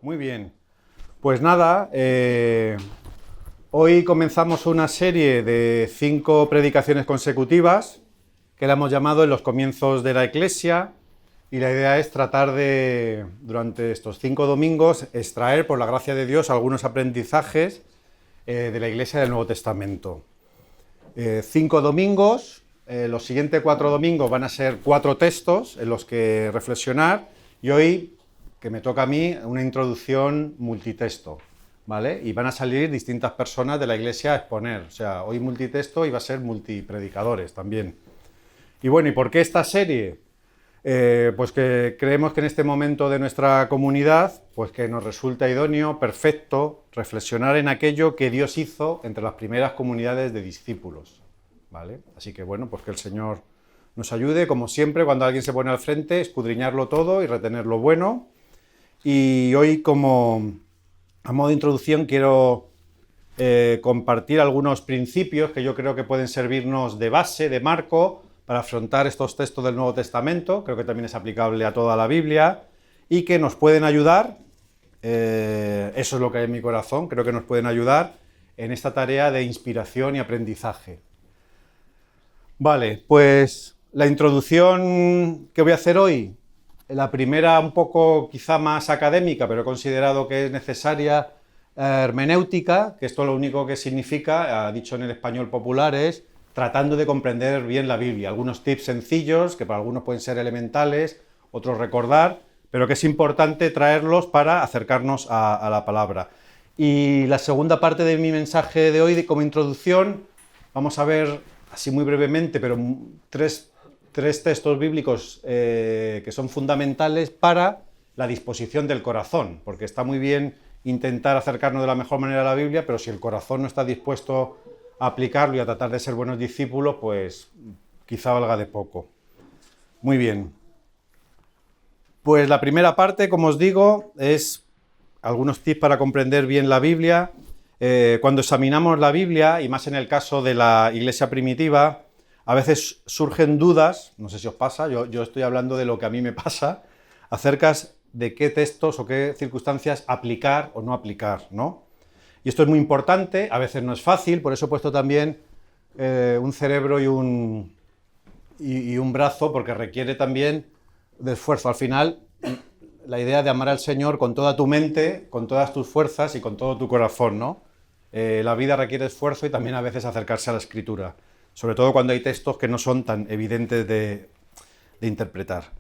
Muy bien. Pues nada, hoy comenzamos una serie de 5 predicaciones consecutivas que la hemos llamado En los comienzos de la Iglesia, y la idea es tratar de, durante estos 5 domingos, extraer, por la gracia de Dios, algunos aprendizajes de la Iglesia del Nuevo Testamento. 5 domingos, los siguientes 4 domingos van a ser 4 textos en los que reflexionar, y hoy, que me toca a mí, una introducción multitexto, ¿vale? Y van a salir distintas personas de la Iglesia a exponer, o sea, hoy multitexto y va a ser multipredicadores también. Y bueno, ¿y por qué esta serie? Pues que creemos que en este momento de nuestra comunidad, pues que nos resulta idóneo, perfecto, reflexionar en aquello que Dios hizo entre las primeras comunidades de discípulos, ¿vale? Así que bueno, pues que el Señor nos ayude, como siempre, cuando alguien se pone al frente, escudriñarlo todo y retener lo bueno. Y hoy, como a modo de introducción, quiero compartir algunos principios que yo creo que pueden servirnos de base, de marco, para afrontar estos textos del Nuevo Testamento. Creo que también es aplicable a toda la Biblia y que nos pueden ayudar, eso es lo que hay en mi corazón, creo que nos pueden ayudar en esta tarea de inspiración y aprendizaje. Vale, pues la introducción que voy a hacer hoy, la primera un poco quizá más académica, pero he considerado que es necesaria, hermenéutica, que esto lo único que significa, dicho en el español popular, es tratando de comprender bien la Biblia. Algunos tips sencillos, que para algunos pueden ser elementales, otros recordar, pero que es importante traerlos para acercarnos a la palabra. Y la segunda parte de mi mensaje de hoy, como introducción, vamos a ver, así muy brevemente, pero tres textos bíblicos que son fundamentales para la disposición del corazón, porque está muy bien intentar acercarnos de la mejor manera a la Biblia, pero si el corazón no está dispuesto a aplicarlo y a tratar de ser buenos discípulos, pues quizá valga de poco. Muy bien. Pues la primera parte, como os digo, es algunos tips para comprender bien la Biblia. Cuando examinamos la Biblia, y más en el caso de la Iglesia primitiva, a veces surgen dudas, no sé si os pasa, yo estoy hablando de lo que a mí me pasa, acerca de qué textos o qué circunstancias aplicar o no aplicar, ¿no? Y esto es muy importante, a veces no es fácil, por eso he puesto también un cerebro y un brazo, porque requiere también de esfuerzo. Al final, la idea de amar al Señor con toda tu mente, con todas tus fuerzas y con todo tu corazón, ¿no? La vida requiere esfuerzo y también a veces acercarse a la Escritura, sobre todo cuando hay textos que no son tan evidentes de interpretar.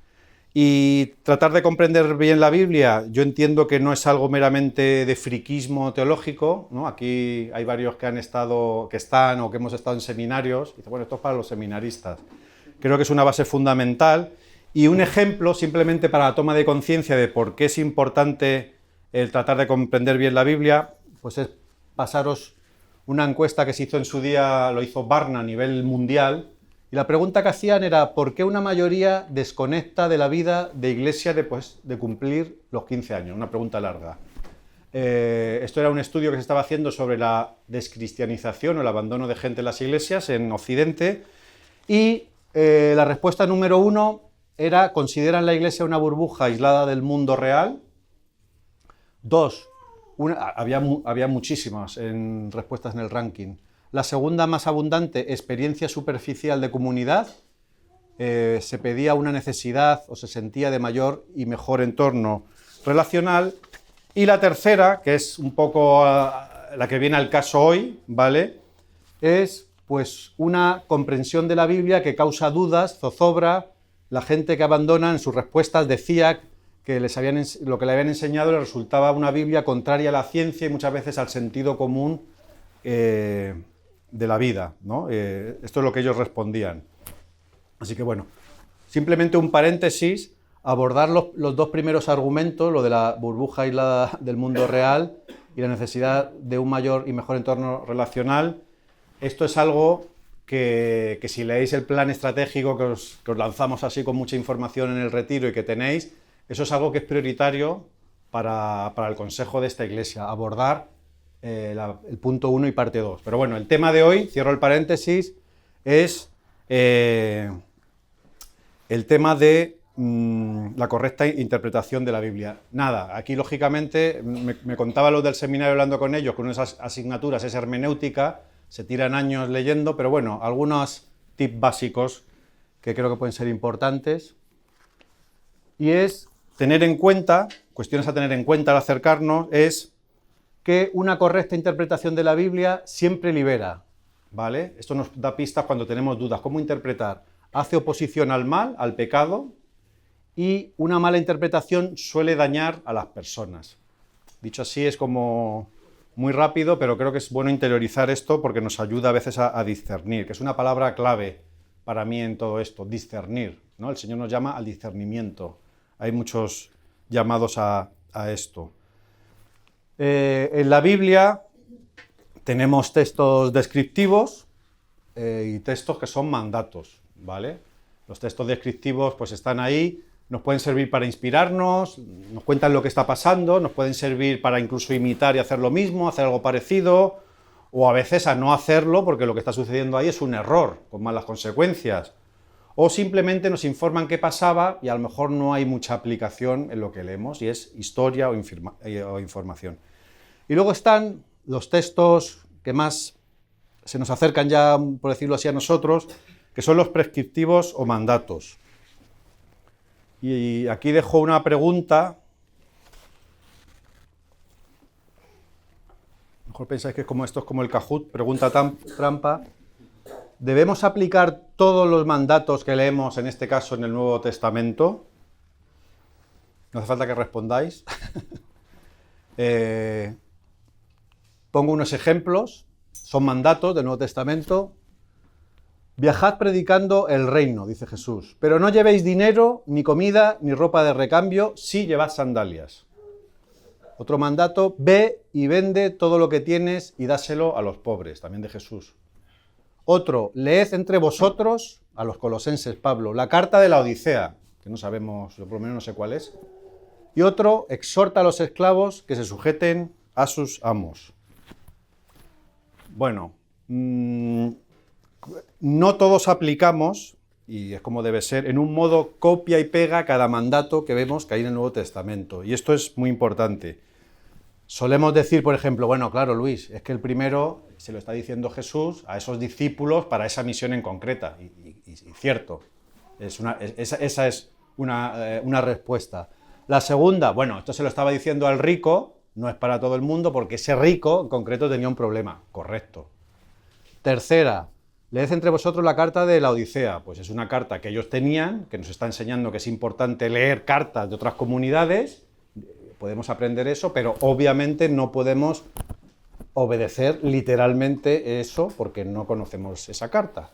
Y tratar de comprender bien la Biblia, yo entiendo que no es algo meramente de friquismo teológico, ¿no? Aquí hay varios que están o que hemos estado en seminarios, y dicen, bueno, esto es para los seminaristas. Creo que es una base fundamental y un ejemplo simplemente para la toma de conciencia de por qué es importante el tratar de comprender bien la Biblia, pues es pasaros una encuesta que se hizo en su día, lo hizo Barna a nivel mundial. Y la pregunta que hacían era, ¿por qué una mayoría desconecta de la vida de iglesia después de cumplir los 15 años? Una pregunta larga. Esto era un estudio que se estaba haciendo sobre la descristianización o el abandono de gente en las iglesias en Occidente. Y la respuesta número 1 era, ¿consideran la iglesia una burbuja aislada del mundo real? 2, había muchísimas respuestas en el ranking. La segunda más abundante, experiencia superficial de comunidad. Se pedía una necesidad o se sentía de mayor y mejor entorno relacional. Y la tercera, que es un poco la que viene al caso hoy, ¿vale? Es pues una comprensión de la Biblia que causa dudas, zozobra. La gente que abandona en sus respuestas decía que lo que le habían enseñado le resultaba una Biblia contraria a la ciencia y muchas veces al sentido común de la vida, ¿no? Esto es lo que ellos respondían. Así que bueno, simplemente un paréntesis, abordar los 2 primeros argumentos, lo de la burbuja aislada del mundo real y la necesidad de un mayor y mejor entorno relacional. Esto es algo que si leéis el plan estratégico que os lanzamos así con mucha información en el retiro y que tenéis, eso es algo que es prioritario para el consejo de esta iglesia, abordar el punto 1 y parte 2. Pero bueno, el tema de hoy, cierro el paréntesis, es el tema de la correcta interpretación de la Biblia. Nada, aquí lógicamente me contaba lo del seminario hablando con ellos, con unas asignaturas es hermenéutica, se tiran años leyendo, pero bueno, algunos tips básicos que creo que pueden ser importantes. Y es tener en cuenta, cuestiones a tener en cuenta al acercarnos, es que una correcta interpretación de la Biblia siempre libera, ¿vale? Esto nos da pistas cuando tenemos dudas. ¿Cómo interpretar? Hace oposición al mal, al pecado, y una mala interpretación suele dañar a las personas. Dicho así es como muy rápido, pero creo que es bueno interiorizar esto porque nos ayuda a veces a discernir, que es una palabra clave para mí en todo esto, discernir, ¿no? El Señor nos llama al discernimiento. Hay muchos llamados a esto. En la Biblia tenemos textos descriptivos y textos que son mandatos, ¿vale? Los textos descriptivos pues están ahí, nos pueden servir para inspirarnos, nos cuentan lo que está pasando, nos pueden servir para incluso imitar y hacer lo mismo, hacer algo parecido, o a veces a no hacerlo porque lo que está sucediendo ahí es un error, con malas consecuencias. O simplemente nos informan qué pasaba y a lo mejor no hay mucha aplicación en lo que leemos, y es historia o información. Y luego están los textos que más se nos acercan ya, por decirlo así, a nosotros, que son los prescriptivos o mandatos. Y aquí dejo una pregunta. Mejor pensáis que esto es como el Kahoot, pregunta trampa. ¿Debemos aplicar todos los mandatos que leemos, en este caso en el Nuevo Testamento? No hace falta que respondáis. Pongo unos ejemplos, son mandatos del Nuevo Testamento. Viajad predicando el reino, dice Jesús, pero no llevéis dinero, ni comida, ni ropa de recambio, sí llevad sandalias. Otro mandato, ve y vende todo lo que tienes y dáselo a los pobres, también de Jesús. Otro, leed entre vosotros, a los colosenses, Pablo, la carta de la Odisea, que no sabemos, yo por lo menos no sé cuál es. Y otro, exhorta a los esclavos que se sujeten a sus amos. Bueno, no todos aplicamos, y es como debe ser, en un modo copia y pega cada mandato que vemos que hay en el Nuevo Testamento. Y esto es muy importante. Solemos decir, por ejemplo, bueno, claro, Luis, es que el primero se lo está diciendo Jesús a esos discípulos para esa misión en concreta. Y cierto, esa es una respuesta. La segunda, bueno, esto se lo estaba diciendo al rico, no es para todo el mundo, porque ese rico en concreto tenía un problema. Correcto. Tercera, leed entre vosotros la carta de la Odisea. Pues es una carta que ellos tenían, que nos está enseñando que es importante leer cartas de otras comunidades. Podemos aprender eso, pero obviamente no podemos obedecer literalmente eso porque no conocemos esa carta.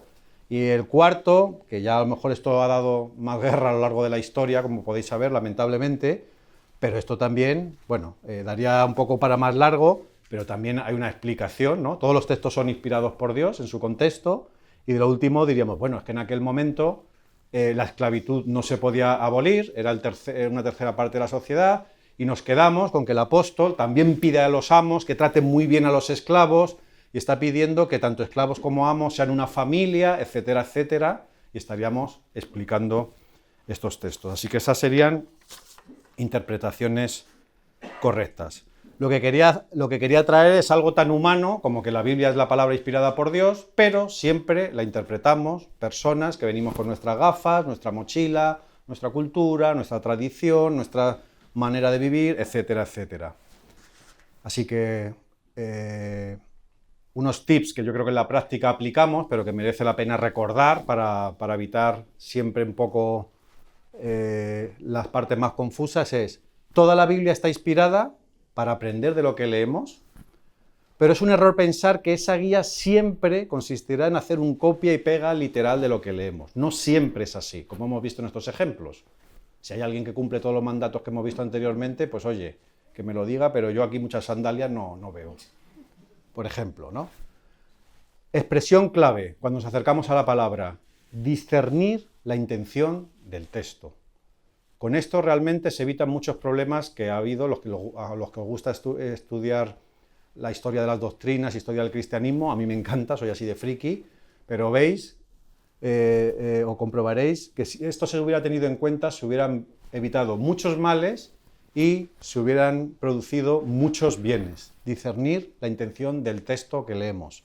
Y el cuarto, que ya a lo mejor esto ha dado más guerra a lo largo de la historia, como podéis saber, lamentablemente, pero esto también, bueno, daría un poco para más largo, pero también hay una explicación, ¿no? Todos los textos son inspirados por Dios en su contexto, y de lo último diríamos, bueno, es que en aquel momento la esclavitud no se podía abolir, era una tercera parte de la sociedad, y nos quedamos con que el apóstol también pide a los amos que traten muy bien a los esclavos, y está pidiendo que tanto esclavos como amos sean una familia, etcétera, etcétera, y estaríamos explicando estos textos. Así que esas serían interpretaciones correctas. Lo que quería traer es algo tan humano como que la Biblia es la palabra inspirada por Dios, pero siempre la interpretamos personas que venimos con nuestras gafas, nuestra mochila, nuestra cultura, nuestra tradición, nuestra manera de vivir, etcétera, etcétera. Así que unos tips que yo creo que en la práctica aplicamos, pero que merece la pena recordar para evitar siempre un poco las partes más confusas es: toda la Biblia está inspirada para aprender de lo que leemos, pero es un error pensar que esa guía siempre consistirá en hacer un copia y pega literal de lo que leemos. No siempre es así, como hemos visto en estos ejemplos. Si hay alguien que cumple todos los mandatos que hemos visto anteriormente, pues oye, que me lo diga, pero yo aquí muchas sandalias no veo. Por ejemplo, ¿no? Expresión clave, cuando nos acercamos a la palabra: discernir la intención del texto. Con esto realmente se evitan muchos problemas que ha habido a los que os gusta estudiar la historia de las doctrinas, historia del cristianismo. A mí me encanta, soy así de friki, pero veis o comprobaréis que si esto se hubiera tenido en cuenta, se hubieran evitado muchos males y se hubieran producido muchos bienes. Discernir la intención del texto que leemos.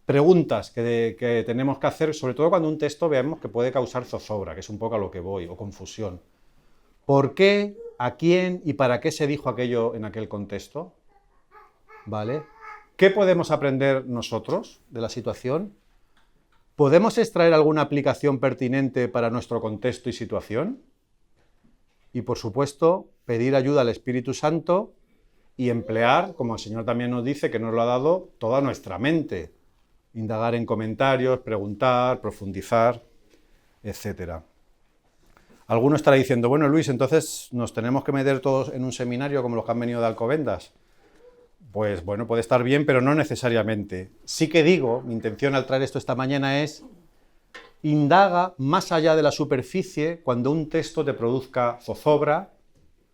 Preguntas que tenemos que hacer, sobre todo cuando un texto veamos que puede causar zozobra, que es un poco a lo que voy, o confusión. ¿Por qué, a quién y para qué se dijo aquello en aquel contexto? ¿Vale? ¿Qué podemos aprender nosotros de la situación? ¿Podemos extraer alguna aplicación pertinente para nuestro contexto y situación? Y, por supuesto, pedir ayuda al Espíritu Santo y emplear, como el Señor también nos dice, que nos lo ha dado, toda nuestra mente. Indagar en comentarios, preguntar, profundizar, etc. Alguno estará diciendo, bueno, Luis, entonces nos tenemos que meter todos en un seminario como los que han venido de Alcobendas. Pues bueno, puede estar bien, pero no necesariamente. Sí que digo, mi intención al traer esto esta mañana es, indaga más allá de la superficie cuando un texto te produzca zozobra,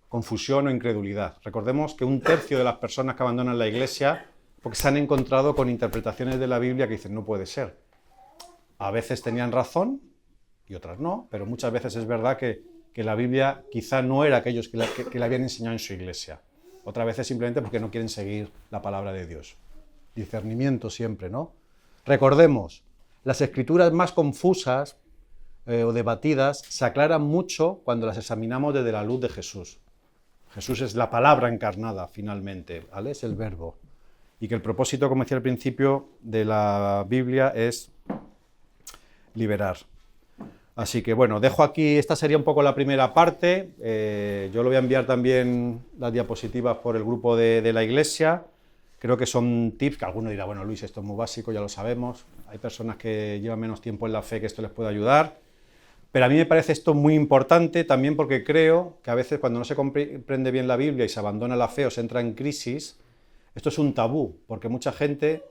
confusión o incredulidad. Recordemos que 1/3 de las personas que abandonan la Iglesia porque se han encontrado con interpretaciones de la Biblia que dicen, no puede ser. A veces tenían razón y otras no, pero muchas veces es verdad que la Biblia quizá no era aquellos que la habían enseñado en su iglesia. Otras veces simplemente porque no quieren seguir la palabra de Dios. Discernimiento siempre, ¿no? Recordemos, las escrituras más confusas o debatidas se aclaran mucho cuando las examinamos desde la luz de Jesús. Jesús es la palabra encarnada, finalmente, ¿vale? Es el verbo. Y que el propósito, como decía al principio, de la Biblia es liberar. Así que bueno, dejo aquí, esta sería un poco la primera parte. Yo lo voy a enviar también las diapositivas por el grupo de la iglesia. Creo que son tips que alguno dirá, bueno, Luis, esto es muy básico, ya lo sabemos. Hay personas que llevan menos tiempo en la fe que esto les puede ayudar. Pero a mí me parece esto muy importante también porque creo que a veces cuando no se comprende bien la Biblia y se abandona la fe o se entra en crisis, esto es un tabú, porque mucha gente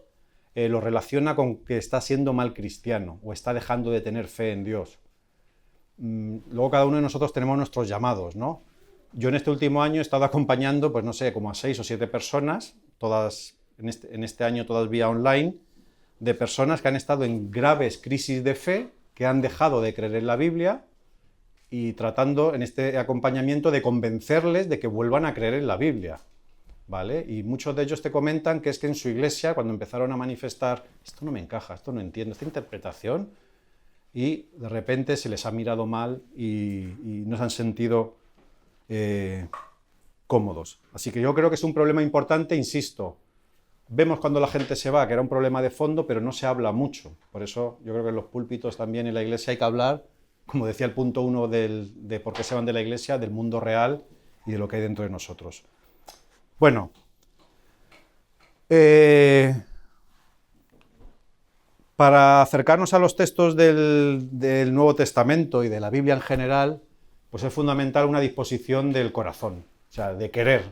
lo relaciona con que está siendo mal cristiano o está dejando de tener fe en Dios. Luego cada uno de nosotros tenemos nuestros llamados, ¿no? Yo en este último año he estado acompañando, pues no sé, como a 6 o 7 personas, todas en este año todas vía online, de personas que han estado en graves crisis de fe, que han dejado de creer en la Biblia y tratando en este acompañamiento de convencerles de que vuelvan a creer en la Biblia, ¿vale? Y muchos de ellos te comentan que es que en su iglesia, cuando empezaron a manifestar, esto no me encaja, esto no entiendo, esta interpretación, y de repente se les ha mirado mal y no se han sentido cómodos. Así que yo creo que es un problema importante, insisto. Vemos cuando la gente se va que era un problema de fondo, pero no se habla mucho. Por eso yo creo que en los púlpitos también en la iglesia hay que hablar, como decía el punto 1 de por qué se van de la iglesia, del mundo real y de lo que hay dentro de nosotros. Bueno, para acercarnos a los textos del Nuevo Testamento y de la Biblia en general, pues es fundamental una disposición del corazón, o sea, de querer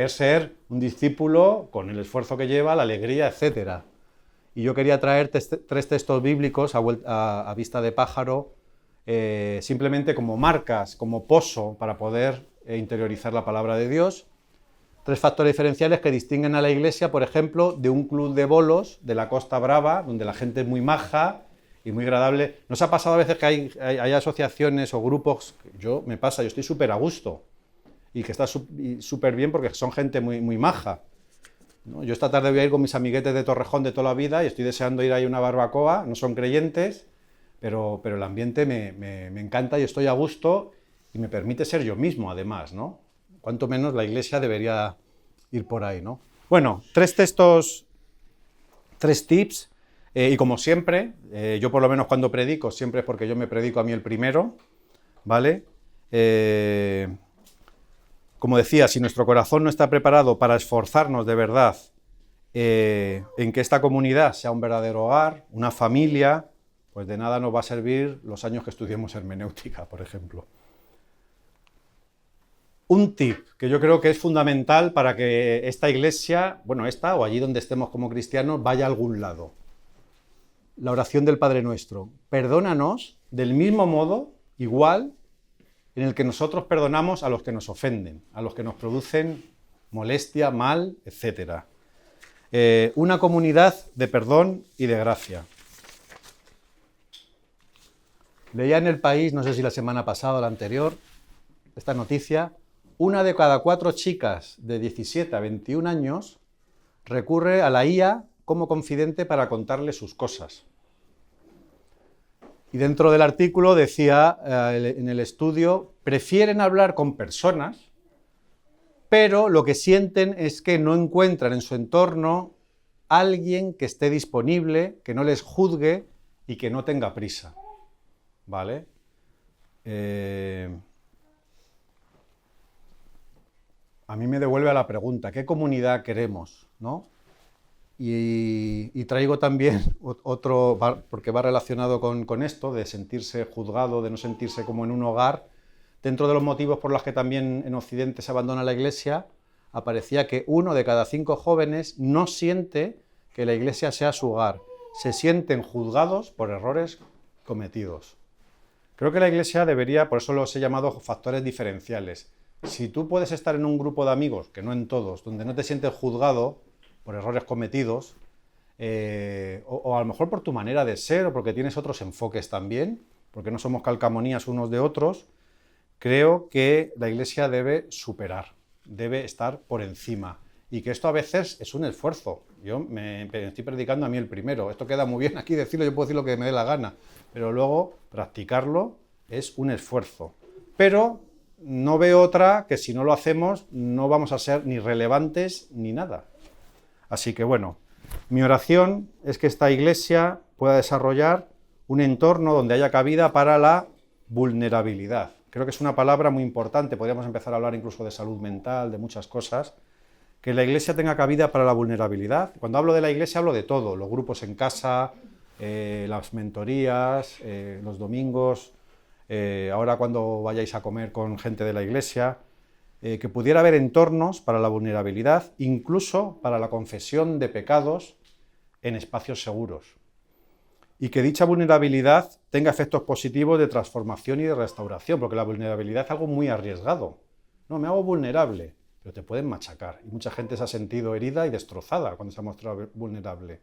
ser un discípulo con el esfuerzo que lleva, la alegría, etc. Y yo quería traer 3 textos bíblicos a vista de pájaro, simplemente como marcas, como pozo para poder interiorizar la palabra de Dios. 3 factores diferenciales que distinguen a la iglesia, por ejemplo, de un club de bolos de la Costa Brava, donde la gente es muy maja y muy agradable. ¿Nos ha pasado a veces que hay asociaciones o grupos? Yo estoy súper a gusto y que está súper bien porque son gente muy, muy maja, ¿no? Yo esta tarde voy a ir con mis amiguetes de Torrejón de toda la vida y estoy deseando ir ahí a una barbacoa, no son creyentes, pero el ambiente me encanta y estoy a gusto y me permite ser yo mismo, además, ¿no? Cuanto menos la iglesia debería ir por ahí, ¿no? Bueno, 3 textos, 3 tips, y como siempre, yo por lo menos cuando predico, siempre es porque yo me predico a mí el primero, ¿vale? Como decía, si nuestro corazón no está preparado para esforzarnos de verdad en que esta comunidad sea un verdadero hogar, una familia, pues de nada nos va a servir los años que estudiemos hermenéutica, por ejemplo. Un tip que yo creo que es fundamental para que esta iglesia, bueno, esta o allí donde estemos como cristianos, vaya a algún lado. La oración del Padre Nuestro. Perdónanos del mismo modo, igual, en el que nosotros perdonamos a los que nos ofenden, a los que nos producen molestia, mal, etc. Una comunidad de perdón y de gracia. Leía en El País, no sé si la semana pasada o la anterior, esta noticia: una de cada 4 chicas de 17 a 21 años recurre a la IA como confidente para contarle sus cosas. Y dentro del artículo decía, en el estudio, prefieren hablar con personas, pero lo que sienten es que no encuentran en su entorno alguien que esté disponible, que no les juzgue y que no tenga prisa. ¿Vale? A mí me devuelve a la pregunta, ¿qué comunidad queremos? ¿No? Y traigo también otro, porque va relacionado con esto, de sentirse juzgado, de no sentirse como en un hogar. Dentro de los motivos por los que también en Occidente se abandona la Iglesia, aparecía que 1 de cada 5 jóvenes no siente que la Iglesia sea su hogar. Se sienten juzgados por errores cometidos. Creo que la Iglesia debería, por eso los he llamado factores diferenciales. Si tú puedes estar en un grupo de amigos, que no en todos, donde no te sientes juzgado por errores cometidos, o a lo mejor por tu manera de ser, o porque tienes otros enfoques también, porque no somos calcamonías unos de otros, creo que la Iglesia debe superar, debe estar por encima. Y que esto a veces es un esfuerzo. Yo me estoy predicando a mí el primero. Esto queda muy bien aquí decirlo, yo puedo decir lo que me dé la gana, pero luego practicarlo es un esfuerzo. Pero no veo otra que si no lo hacemos no vamos a ser ni relevantes ni nada. Así que bueno, mi oración es que esta Iglesia pueda desarrollar un entorno donde haya cabida para la vulnerabilidad. Creo que es una palabra muy importante, podríamos empezar a hablar incluso de salud mental, de muchas cosas. Que la Iglesia tenga cabida para la vulnerabilidad. Cuando hablo de la Iglesia hablo de todo, los grupos en casa, las mentorías, los domingos, ahora cuando vayáis a comer con gente de la Iglesia, que pudiera haber entornos para la vulnerabilidad, incluso para la confesión de pecados en espacios seguros. Y que dicha vulnerabilidad tenga efectos positivos de transformación y de restauración, porque la vulnerabilidad es algo muy arriesgado. No, me hago vulnerable, pero te pueden machacar. Y mucha gente se ha sentido herida y destrozada cuando se ha mostrado vulnerable.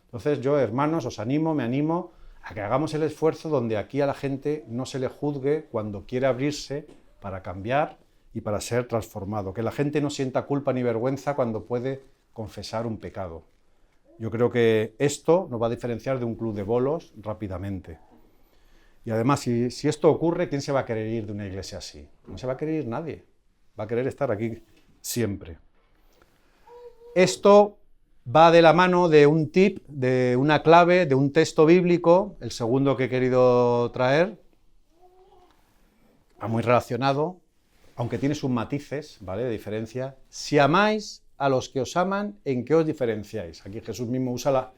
Entonces yo, hermanos, os animo, me animo a que hagamos el esfuerzo donde aquí a la gente no se le juzgue cuando quiere abrirse para cambiar y para ser transformado. Que la gente no sienta culpa ni vergüenza cuando puede confesar un pecado. Yo creo que esto nos va a diferenciar de un club de bolos rápidamente. Y además, si esto ocurre, ¿quién se va a querer ir de una iglesia así? No se va a querer ir nadie. Va a querer estar aquí siempre. Esto va de la mano de un tip, de una clave, de un texto bíblico, el segundo que he querido traer, muy relacionado, aunque tiene sus matices, ¿vale?, de diferencia. Si amáis a los que os aman, ¿en qué os diferenciáis? Aquí Jesús mismo usa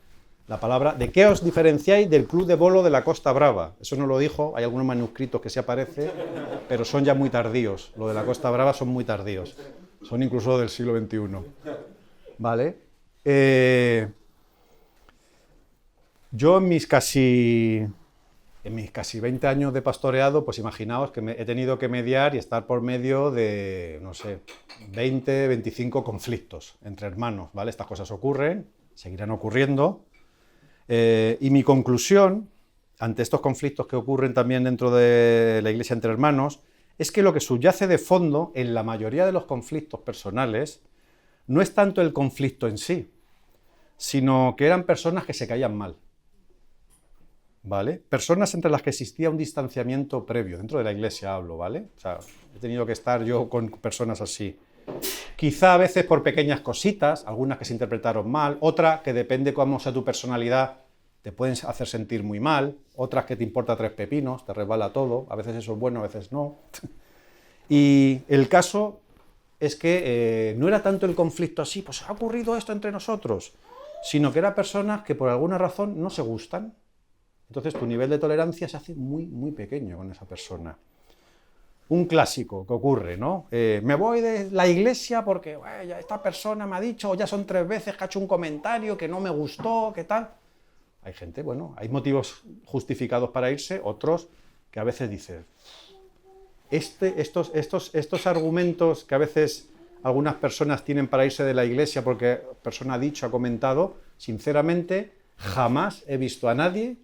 la palabra, ¿de qué os diferenciáis del club de bolo de la Costa Brava? Eso no lo dijo, hay algunos manuscritos que sí aparece, pero son ya muy tardíos. Lo de la Costa Brava son muy tardíos. Son incluso del siglo XXI. ¿Vale? Yo en mis casi 20 años de pastoreado, pues imaginaos que he tenido que mediar y estar por medio de, no sé, 20, 25 conflictos entre hermanos, ¿vale? Estas cosas ocurren, seguirán ocurriendo. Y mi conclusión, ante estos conflictos que ocurren también dentro de la Iglesia entre hermanos, es que lo que subyace de fondo en la mayoría de los conflictos personales no es tanto el conflicto en sí, sino que eran personas que se caían mal. ¿Vale? Personas entre las que existía un distanciamiento previo, dentro de la Iglesia hablo, ¿vale? O sea, he tenido que estar yo con personas así. Quizá a veces por pequeñas cositas, algunas que se interpretaron mal, otra que depende cómo sea tu personalidad, te pueden hacer sentir muy mal, otras que te importa 3 pepinos, te resbala todo, a veces eso es bueno, a veces no. Y el caso es que no era tanto el conflicto así, pues ha ocurrido esto entre nosotros, sino que eran personas que por alguna razón no se gustan. Entonces tu nivel de tolerancia se hace muy, muy pequeño con esa persona. Un clásico que ocurre, ¿no? Me voy de la iglesia porque esta persona me ha dicho, o ya son 3 veces que ha hecho un comentario que no me gustó, ¿qué tal? Hay gente, bueno, hay motivos justificados para irse, otros que a veces dicen, estos argumentos que a veces algunas personas tienen para irse de la iglesia porque persona ha dicho, ha comentado, sinceramente, jamás he visto a nadie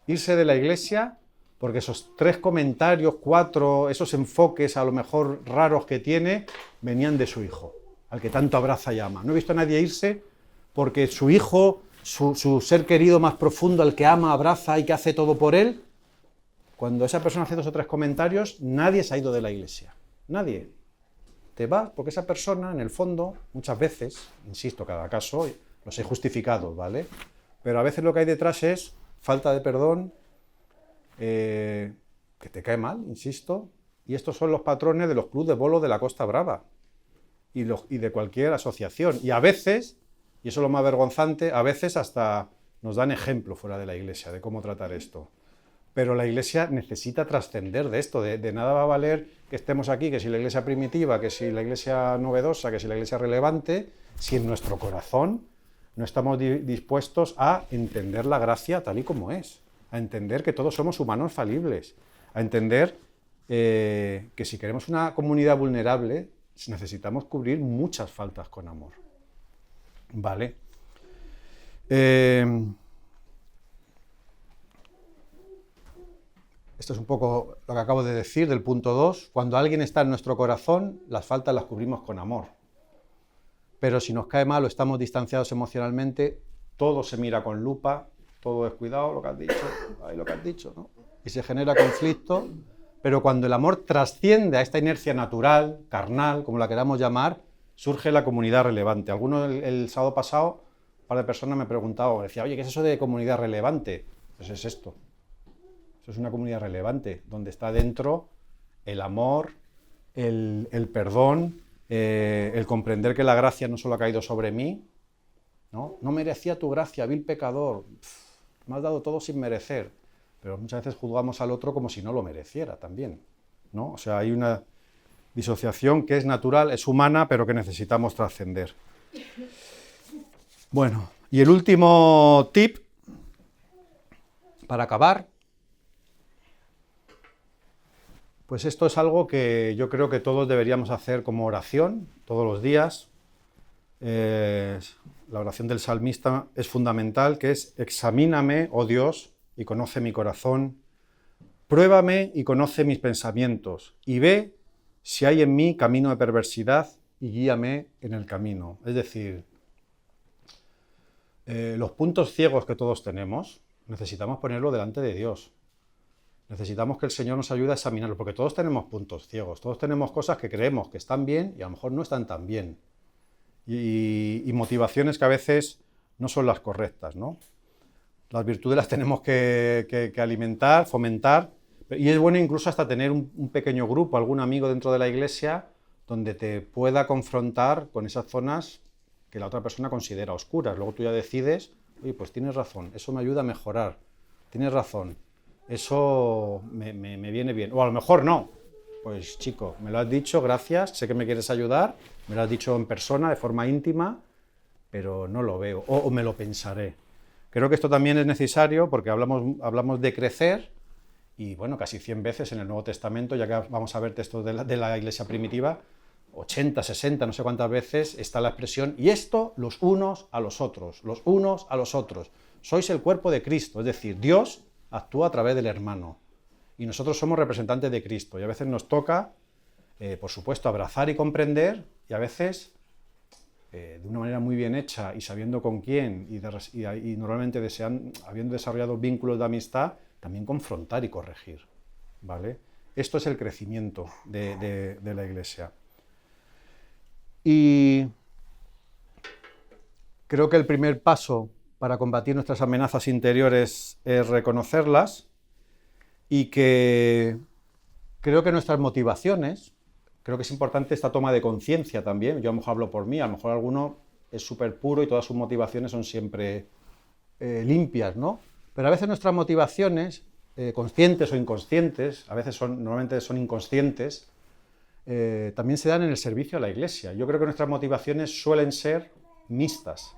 irse de la iglesia porque esos 3 comentarios, 4, esos enfoques a lo mejor raros que tiene, venían de su hijo, al que tanto abraza y ama. No he visto a nadie irse porque su hijo, su ser querido más profundo, al que ama, abraza y que hace todo por él, cuando esa persona hace 2 o 3 comentarios, nadie se ha ido de la iglesia. Nadie. Te vas porque esa persona, en el fondo, muchas veces, insisto, cada caso, los he justificado, ¿vale? Pero a veces lo que hay detrás es falta de perdón, que te cae mal, insisto, y estos son los patrones de los clubes de bolos de la Costa Brava y de cualquier asociación. Y a veces, y eso es lo más vergonzante, a veces hasta nos dan ejemplo fuera de la iglesia de cómo tratar esto. Pero la iglesia necesita trascender de esto, de nada va a valer que estemos aquí, que si la iglesia primitiva, que si la iglesia novedosa, que si la iglesia relevante, si en nuestro corazón no estamos dispuestos a entender la gracia tal y como es, a entender que todos somos humanos falibles, a entender que si queremos una comunidad vulnerable, necesitamos cubrir muchas faltas con amor. ¿Vale? Esto es un poco lo que acabo de decir del punto 2. Cuando alguien está en nuestro corazón, las faltas las cubrimos con amor. Pero si nos cae mal o estamos distanciados emocionalmente, todo se mira con lupa, todo es cuidado, lo que has dicho, ay, lo que has dicho, ¿no? Y se genera conflicto, pero cuando el amor trasciende a esta inercia natural, carnal, como la queramos llamar, surge la comunidad relevante. Algunos el sábado pasado, un par de personas me preguntaban, decía, oye, ¿qué es eso de comunidad relevante? Pues es esto. Eso es una comunidad relevante, donde está dentro el amor, el perdón, el comprender que la gracia no solo ha caído sobre mí, ¿no? No merecía tu gracia, vil pecador, me has dado todo sin merecer, pero muchas veces juzgamos al otro como si no lo mereciera también, ¿no? O sea, hay una disociación que es natural, es humana, pero que necesitamos trascender. Bueno, y el último tip, para acabar, pues esto es algo que yo creo que todos deberíamos hacer como oración, todos los días. La oración del salmista es fundamental, que es: examíname, oh Dios, y conoce mi corazón, pruébame y conoce mis pensamientos, y ve si hay en mí camino de perversidad y guíame en el camino. Es decir, los puntos ciegos que todos tenemos, necesitamos ponerlo delante de Dios. Necesitamos que el Señor nos ayude a examinarlo, porque todos tenemos puntos ciegos, todos tenemos cosas que creemos que están bien y a lo mejor no están tan bien. Y motivaciones que a veces no son las correctas, ¿no? Las virtudes las tenemos que alimentar, fomentar, y es bueno incluso hasta tener un pequeño grupo, algún amigo dentro de la iglesia, donde te pueda confrontar con esas zonas que la otra persona considera oscuras. Luego tú ya decides, oye, pues tienes razón, eso me ayuda a mejorar, tienes razón, eso me viene bien. O a lo mejor no. Pues chico, me lo has dicho, gracias, sé que me quieres ayudar, me lo has dicho en persona, de forma íntima, pero no lo veo, o me lo pensaré. Creo que esto también es necesario porque hablamos de crecer, y bueno, casi 100 veces en el Nuevo Testamento, ya que vamos a ver textos de la iglesia primitiva, 80, 60, no sé cuántas veces está la expresión, y esto los unos a los otros, los unos a los otros. Sois el cuerpo de Cristo, es decir, Dios actúa a través del hermano. Y nosotros somos representantes de Cristo, y a veces nos toca, por supuesto, abrazar y comprender, y a veces, de una manera muy bien hecha y sabiendo con quién, y normalmente habiendo desarrollado vínculos de amistad, también confrontar y corregir, ¿vale? Esto es el crecimiento de la Iglesia. Y creo que el primer paso para combatir nuestras amenazas interiores es reconocerlas, y que creo que nuestras motivaciones, creo que es importante esta toma de conciencia también. Yo a lo mejor hablo por mí, a lo mejor alguno es súper puro y todas sus motivaciones son siempre limpias, ¿no? Pero a veces nuestras motivaciones, conscientes o inconscientes, a veces normalmente son inconscientes, también se dan en el servicio a la Iglesia. Yo creo que nuestras motivaciones suelen ser mixtas,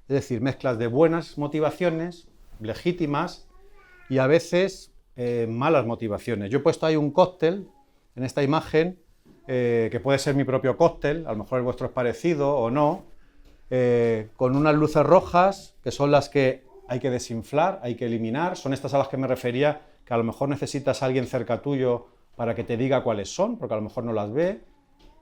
es decir, mezclas de buenas motivaciones, legítimas, y a veces malas motivaciones. Yo he puesto ahí un cóctel en esta imagen, que puede ser mi propio cóctel, a lo mejor el vuestro es parecido o no, con unas luces rojas, que son las que hay que desinflar, hay que eliminar, son estas a las que me refería, que a lo mejor necesitas a alguien cerca tuyo para que te diga cuáles son, porque a lo mejor no las ve.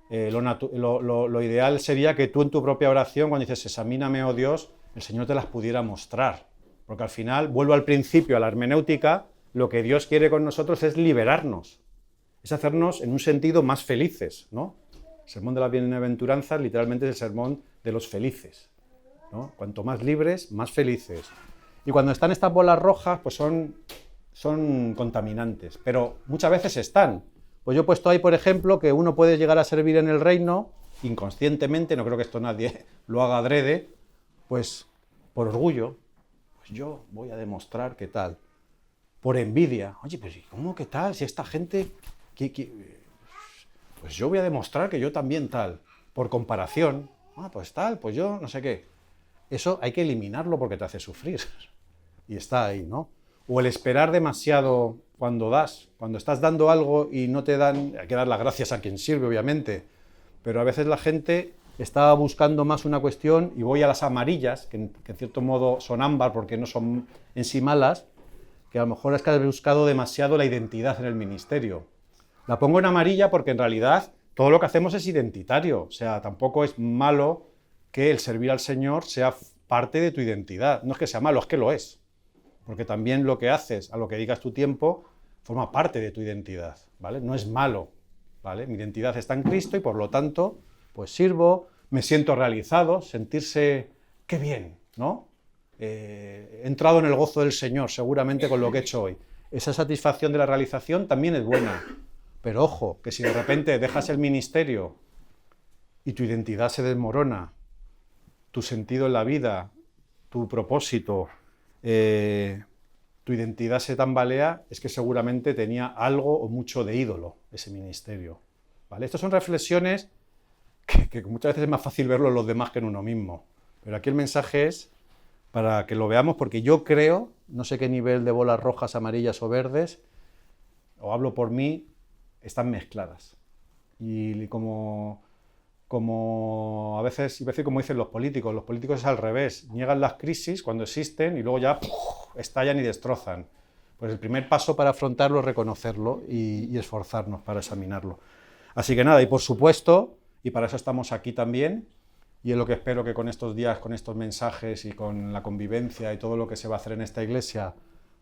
Lo ideal sería que tú en tu propia oración, cuando dices examíname, oh Dios, el Señor te las pudiera mostrar. Porque al final, vuelvo al principio, a la hermenéutica, lo que Dios quiere con nosotros es liberarnos, es hacernos en un sentido más felices, ¿no? El sermón de las bienaventuranzas literalmente es el sermón de los felices, ¿no? Cuanto más libres, más felices. Y cuando están estas bolas rojas, pues son contaminantes, pero muchas veces están. Pues yo he puesto ahí, por ejemplo, que uno puede llegar a servir en el reino inconscientemente, no creo que esto nadie lo haga adrede, pues por orgullo, pues yo voy a demostrar qué tal. Por envidia, oye, pero ¿cómo qué tal? Si esta gente, pues yo voy a demostrar que yo también tal. Por comparación, pues tal, pues yo no sé qué. Eso hay que eliminarlo porque te hace sufrir. Y está ahí, ¿no? O el esperar demasiado cuando estás dando algo y no te dan, hay que dar las gracias a quien sirve, obviamente, pero a veces la gente está buscando más una cuestión y voy a las amarillas, que en cierto modo son ámbar porque no son en sí malas, que a lo mejor es que has buscado demasiado la identidad en el ministerio. La pongo en amarilla porque en realidad todo lo que hacemos es identitario, o sea, tampoco es malo que el servir al Señor sea parte de tu identidad, no es que sea malo, es que lo es. Porque también lo que haces, a lo que dedicas tu tiempo, forma parte de tu identidad, ¿vale? No es malo, ¿vale? Mi identidad está en Cristo y por lo tanto, pues sirvo, me siento realizado, sentirse, qué bien, ¿no? He entrado en el gozo del Señor, seguramente con lo que he hecho hoy. Esa satisfacción de la realización también es buena, pero ojo, que si de repente dejas el ministerio y tu identidad se desmorona, tu sentido en la vida, tu propósito, tu identidad se tambalea, es que seguramente tenía algo o mucho de ídolo ese ministerio, ¿vale? Estas son reflexiones que muchas veces es más fácil verlo en los demás que en uno mismo, pero aquí el mensaje es para que lo veamos, porque yo creo, no sé qué nivel de bolas rojas, amarillas o verdes, o hablo por mí, están mezcladas. Y como a veces, como dicen los políticos es al revés, niegan las crisis cuando existen y luego ya estallan y destrozan. Pues el primer paso para afrontarlo es reconocerlo y esforzarnos para examinarlo. Así que nada, y por supuesto, y para eso estamos aquí también, y es lo que espero que con estos días, con estos mensajes y con la convivencia y todo lo que se va a hacer en esta iglesia,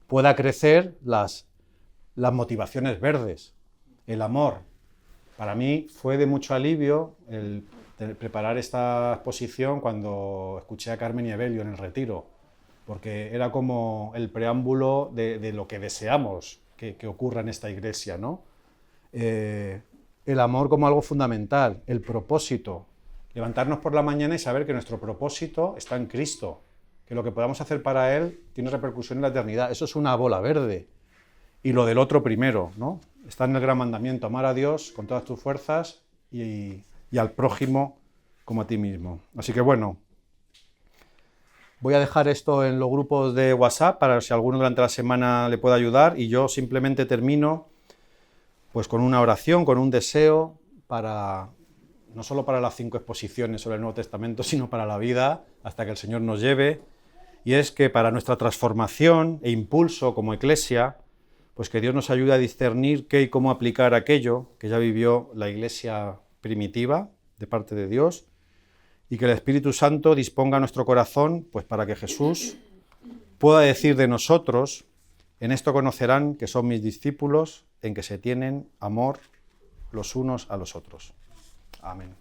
pueda crecer las motivaciones verdes, el amor. Para mí fue de mucho alivio el preparar esta exposición cuando escuché a Carmen y Evelio en el retiro, porque era como el preámbulo de lo que deseamos que ocurra en esta iglesia, ¿no? El amor como algo fundamental, el propósito, levantarnos por la mañana y saber que nuestro propósito está en Cristo, que lo que podamos hacer para Él tiene repercusión en la eternidad. Eso es una bola verde. Y lo del otro primero, ¿no? Está en el gran mandamiento, amar a Dios con todas tus fuerzas y al prójimo como a ti mismo. Así que bueno, voy a dejar esto en los grupos de WhatsApp para si alguno durante la semana le pueda ayudar, y yo simplemente termino pues con una oración, con un deseo para, no solo para las 5 exposiciones sobre el Nuevo Testamento, sino para la vida hasta que el Señor nos lleve, y es que para nuestra transformación e impulso como Iglesia, pues que Dios nos ayude a discernir qué y cómo aplicar aquello que ya vivió la Iglesia primitiva de parte de Dios, y que el Espíritu Santo disponga nuestro corazón pues para que Jesús pueda decir de nosotros: en esto conocerán que son mis discípulos, en que se tienen amor los unos a los otros. Amén.